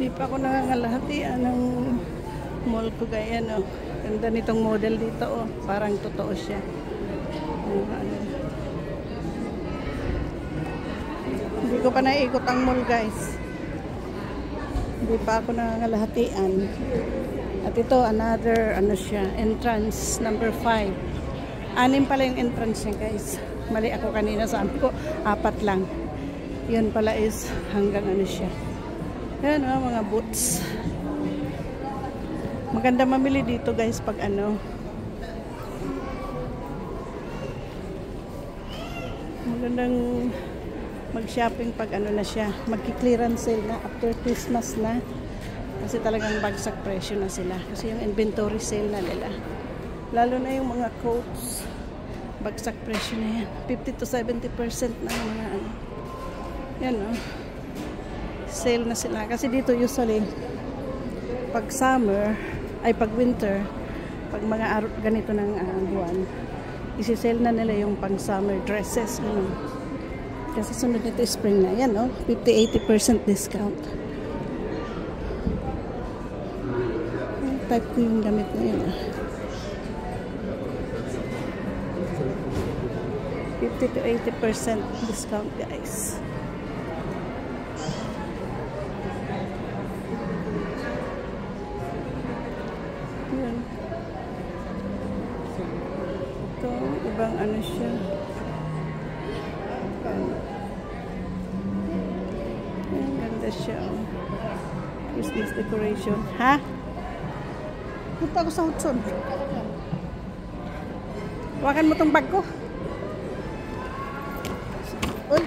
Di pa ako nangangalahatian ng mall ko gaya, no. Ganda nitong model dito, oh. Parang totoo siya. Hindi ko pa naiikot ang mall, guys. Hindi pa ako nangangalahatian. At ito, another, ano siya, entrance number 5. 6 pala yung entrance niya, guys. Mali ako kanina, sabi ko, 4 lang. Yun pala is hanggang ano siya. Yan, oh, mga boots. Maganda mamili dito, guys, pag ano. Magandang mag-shopping pag ano na siya. Magki-clearance sale na after Christmas na. Kasi talagang bagsak presyo na sila. Kasi yung inventory sale na nila. Lalo na yung mga coats. Bagsak presyo na yan. 50 to 70% na mga ano. Yan, oh. Sale na sila. Kasi dito usually, pag summer, ay pag winter, pag mga ganito ng buwan, isi-sale na nila yung pang summer dresses. Ano. Kasi sunod nito spring na. Yan, oh. 50-80% discount. Type ko yung damit na yun. 50 to 80% discount, guys. Yan. Ito, ibang ano siya. Yan, ganda siya. Christmas decoration. Ha? Punta ako sa Hudson. Hawakan mo tong bag ko. Uy,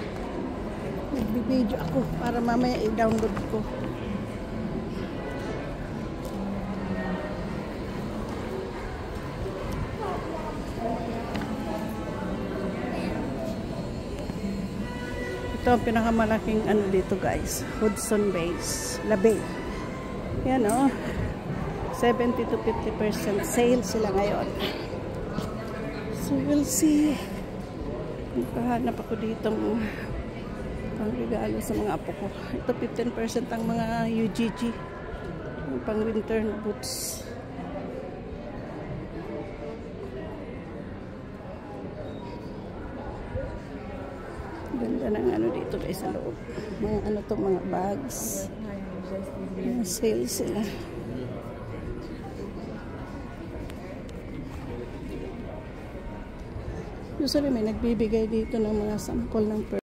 nagbibideo ako para mamaya i-download ko. Ito ang pinakamalaking ano dito, guys. Hudson Base. La Bay. Yan, oh. 70 to 50% sale sila ngayon. So we'll see. Nagpahanap ako dito pang regalo sa mga apo ko. Ito 15% ang mga UGG. Pang winter na boots. Ganda ng ano dito guys sa loob. Mga ano to, mga bags. Mga sale sila. Usually may nagbibigay dito ng mga sample ng